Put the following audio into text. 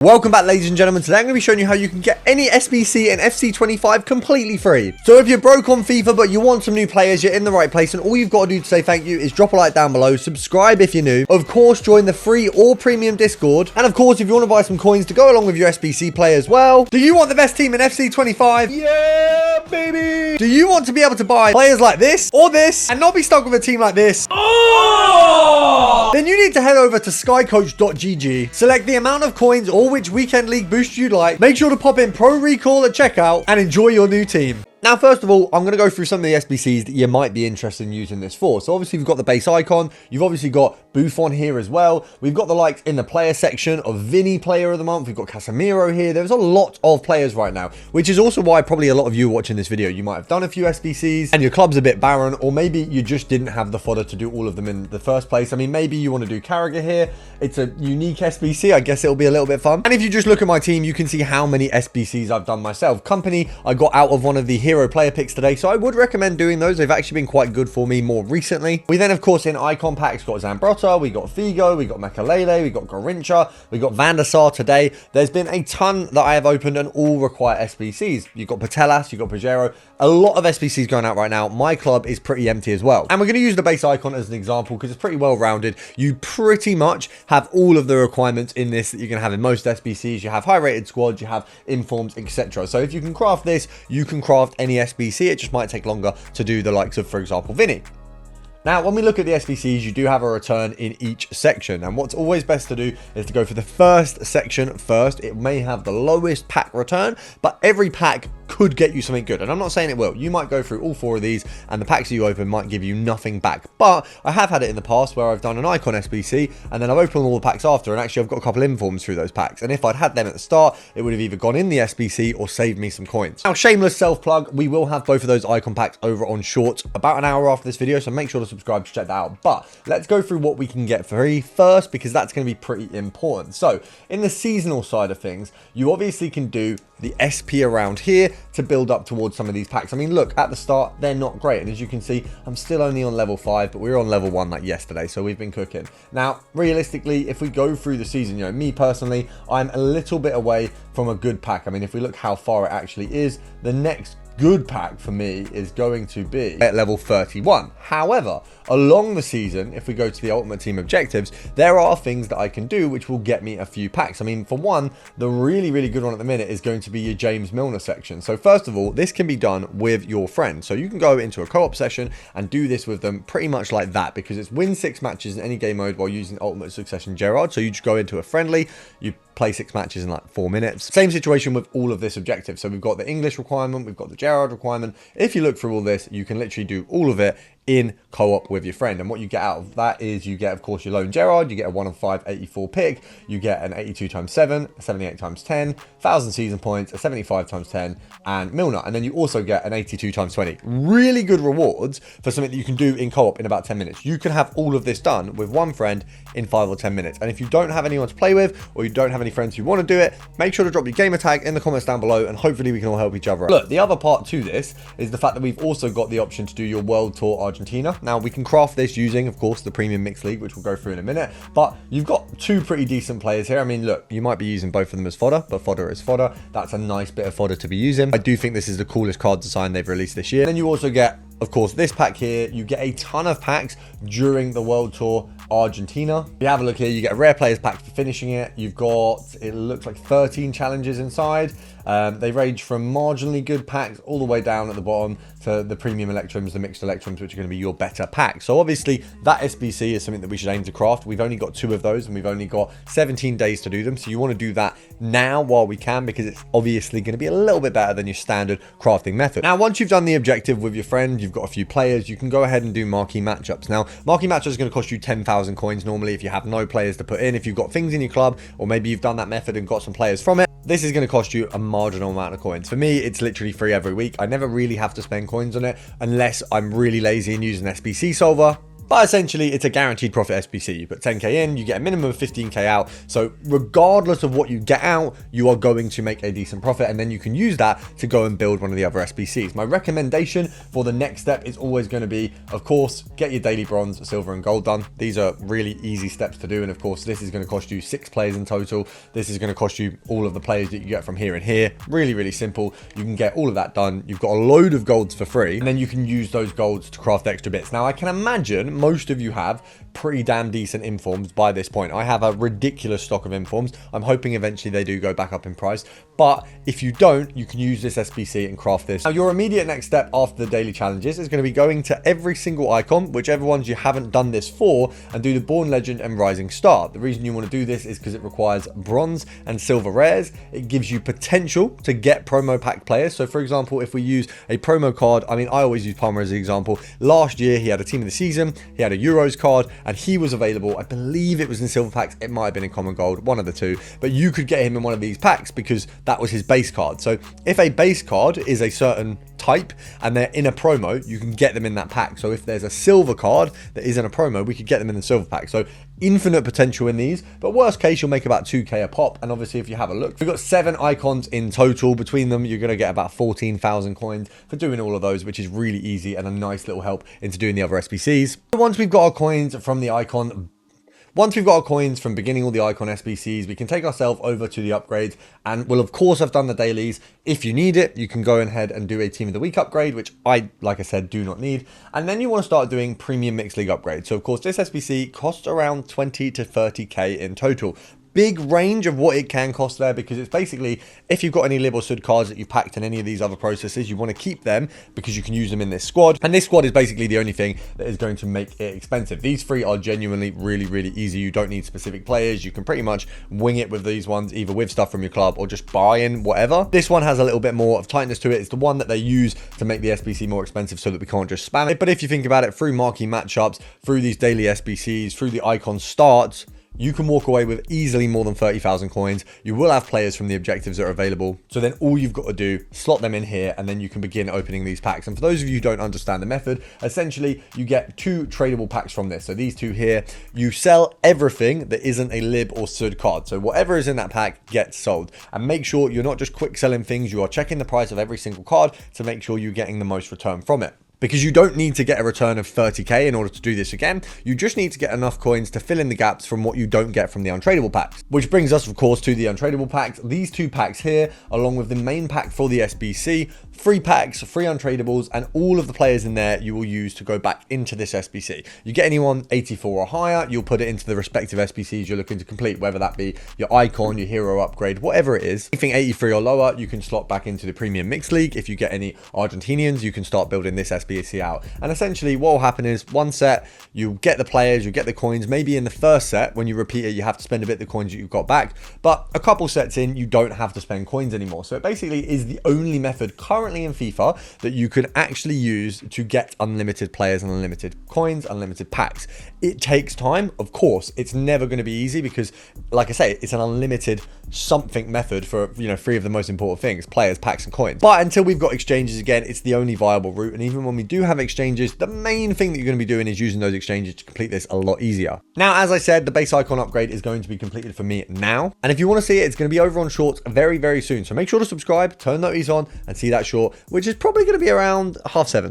Welcome back, ladies and gentlemen. Today I'm going to be showing you how you can get any SBC and FC25 completely free. So if you're broke on FIFA but you want some new players, you're in the right place, and all you've got to do to say thank you is drop a like down below, subscribe if you're new, of course join the free or premium Discord, and of course if you want to buy some coins to go along with your SBC play as well. Do you want the best team in FC25? Yeah, baby! Do you want to be able to buy players like this or this and not be stuck with a team like this? Oh! Then you need to head over to skycoach.gg, select the amount of coins or which weekend league boost you'd like, make sure to pop in Pro Recall at checkout, and enjoy your new team. Now, first of all, I'm going to go through some of the SBCs that you might be interested in using this for. So obviously, we've got the base icon. You've obviously got Buffon here as well. We've got the likes in the player section of Vinny Player of the Month. We've got Casemiro here. There's a lot of players right now, which is also why probably a lot of you watching this video, you might have done a few SBCs and your club's a bit barren, or maybe you just didn't have the fodder to do all of them in the first place. I mean, maybe you want to do Carragher here. It's a unique SBC. I guess it'll be a little bit fun. And if you just look at my team, you can see how many SBCs I've done myself. Company, I got out of one of the hero player picks today, so I would recommend doing those. They've actually been quite good for me more recently. We then, of course, in icon packs got Zambrotta, we got Figo, we got Makalele, we got Garincha, we got Van der Sar today. There's been a ton that I have opened and all require SBCs. You've got Patelas, you've got Pajero, a lot of SBCs going out right now. My club is pretty empty as well. And we're going to use the base icon as an example because it's pretty well rounded. You pretty much have all of the requirements in this that you're going to have in most SBCs. You have high rated squads, you have informs, etc. So if you can craft this, you can craft any SBC. It just might take longer to do the likes of, for example, Vinny. Now, when we look at the SBCs, you do have a return in each section. And what's always best to do is to go for the first section first. It may have the lowest pack return, but every pack could get you something good. And I'm not saying it will. You might go through all four of these and the packs that you open might give you nothing back. But I have had it in the past where I've done an icon SBC and then I've opened all the packs after, and actually I've got a couple informs through those packs. And if I'd had them at the start, it would have either gone in the SBC or saved me some coins. Now, shameless self-plug, we will have both of those icon packs over on Shorts about an hour after this video, so make sure to subscribe to check that out. But let's go through what we can get free first, because that's going to be pretty important. So in the seasonal side of things, you obviously can do the SP around here to build up towards some of these packs. I mean, look, at the start, they're not great. And as you can see, I'm still only on level 5, but we were on level 1 like yesterday. So we've been cooking. Now, realistically, if we go through the season, you know, me personally, I'm a little bit away from a good pack. I mean, if we look how far it actually is, the next good pack for me is going to be at level 31. However, along the season, if we go to the Ultimate Team objectives, there are things that I can do which will get me a few packs. I mean, for one, the really good one at the minute is going to be your James Milner section. So first of all, this can be done with your friend. So you can go into a co-op session and do this with them pretty much like that, because it's win 6 matches in any game mode while using Ultimate Succession Gerrard. So you just go into a friendly, you play 6 matches in like 4 minutes. Same situation with all of this objective. So we've got the English requirement, we've got the Gerrard requirement. If you look through all this, you can literally do all of it in co-op with your friend. And what you get out of that is you get, of course, your lone Gerrard, you get a 1 of 5 84 pick, you get an 82 times 7, a 78 times 10, 1,000 season points, a 75 times 10, and Milner. And then you also get an 82 times 20. Really good rewards for something that you can do in co-op in about 10 minutes. You can have all of this done with one friend in 5 or 10 minutes. And if you don't have anyone to play with, or you don't have any friends who want to do it, make sure to drop your gamer tag in the comments down below, and hopefully we can all help each other out. Look, the other part to this is the fact that we've also got the option to do your World Tour Argentina. Now, we can craft this using, of course, the Premium Mixed League, which we'll go through in a minute, but you've got 2 pretty decent players here. I mean, look, you might be using both of them as fodder, but fodder is fodder. That's a nice bit of fodder to be using. I do think this is the coolest card design they've released this year. And then you also get, of course, this pack here. You get a ton of packs during the World Tour Argentina. If you have a look here, you get a rare players pack for finishing it. You've got, it looks like 13 challenges inside. They range from marginally good packs all the way down at the bottom to the premium electrums, the mixed electrums, which are going to be your better packs. So obviously that SBC is something that we should aim to craft. We've only got 2 of those and we've only got 17 days to do them. So you want to do that now while we can, because it's obviously going to be a little bit better than your standard crafting method. Now, once you've done the objective with your friend, you've got a few players, you can go ahead and do marquee matchups. Now, marquee matchups is going to cost you 10,000 coins normally if you have no players to put in. If you've got things in your club, or maybe you've done that method and got some players from it, this is going to cost you a marginal amount of coins. For me, it's literally free every week. I never really have to spend coins on it unless I'm really lazy and using SBC solver. but essentially it's a guaranteed profit SBC. You put 10k in, you get a minimum of 15k out. So regardless of what you get out, you are going to make a decent profit, and then you can use that to go and build one of the other SBCs. My recommendation for the next step is always going to be, of course, get your daily bronze, silver and gold done. These are really easy steps to do, and of course this is going to cost you 6 players in total. This is going to cost you all of the players that you get from here and here. Really simple. You can get all of that done. You've got a load of golds for free, and then you can use those golds to craft extra bits. Now I can imagine most of you have pretty damn decent informs by this point. I have a ridiculous stock of informs. I'm hoping eventually they do go back up in price, but if you don't, you can use this SBC and craft this. Now your immediate next step after the daily challenges is going to be going to every single icon, whichever ones you haven't done this for, and do the Born Legend and Rising Star. The reason you want to do this is because it requires bronze and silver rares. It gives you potential to get promo pack players. So for example, if we use a promo card, I mean, I always use Palmer as an example. Last year he had a team of the season, he had a Euros card, and he was available. I believe it was in silver packs, it might have been in common gold, one of the two, but you could get him in one of these packs because that was his base card. So if a base card is a certain type and they're in a promo, you can get them in that pack. So if there's a silver card that is in a promo, we could get them in the silver pack. So infinite potential in these, but worst case you'll make about 2k a pop. And obviously if you have a look, we've got 7 icons in total. Between them you're going to get about 14,000 coins for doing all of those, which is really easy and a nice little help into doing the other SBCs. Once we've got our coins from the icon, once we've got our coins from beginning all the icon SBCs, we can take ourselves over to the upgrades, and we'll of course have done the dailies. If you need it, you can go ahead and do a team of the week upgrade, which I, like I said, do not need. And then you want to start doing premium mixed league upgrades. So of course this SBC costs around 20 to 30k in total. Big range of what it can cost there, because it's basically, if you've got any lib or sud cards that you've packed in any of these other processes, you want to keep them because you can use them in this squad, and this squad is basically the only thing that is going to make it expensive. These 3 are genuinely really easy. You don't need specific players. You can pretty much wing it with these ones, either with stuff from your club or just buy in whatever. This one has a little bit more of tightness to it. It's the one that they use to make the SBC more expensive so that we can't just spam it. But if you think about it, through marquee matchups, through these daily SBCs, through the icon starts, you can walk away with easily more than 30,000 coins. You will have players from the objectives that are available. So then all you've got to do, slot them in here, and then you can begin opening these packs. And for those of you who don't understand the method, essentially you get 2 tradable packs from this. So these 2 here, you sell everything that isn't a lib or sud card. So whatever is in that pack gets sold. And make sure you're not just quick selling things. You are checking the price of every single card to make sure you're getting the most return from it. Because you don't need to get a return of 30k in order to do this again. You just need to get enough coins to fill in the gaps from what you don't get from the untradeable packs. Which brings us, of course, to the untradeable packs. These 2 packs here, along with the main pack for the SBC, 3 packs, 3 untradables, and all of the players in there you will use to go back into this SBC. You get anyone 84 or higher, you'll put it into the respective SBCs you're looking to complete, whether that be your icon, your hero upgrade, whatever it is. Anything 83 or lower, you can slot back into the premium mixed league. If you get any Argentinians, you can start building this SBC out. And essentially what will happen is, one set, you get the players, you get the coins. Maybe in the first set, when you repeat it, you have to spend a bit of the coins that you've got back, but a couple sets in, you don't have to spend coins anymore. So it basically is the only method currently in FIFA that you can actually use to get unlimited players and unlimited coins, unlimited packs. It takes time, of course. It's never going to be easy because, like I say, it's an unlimited something method for, you know, 3 of the most important things: players, packs, and coins. But until we've got exchanges again, it's the only viable route. And even when we do have exchanges, the main thing that you're going to be doing is using those exchanges to complete this a lot easier. Now, as I said, the base icon upgrade is going to be completed for me now. And if you want to see it, it's going to be over on shorts very soon. So make sure to subscribe, turn notifications on, and see that short, which is probably going to be around 7:30.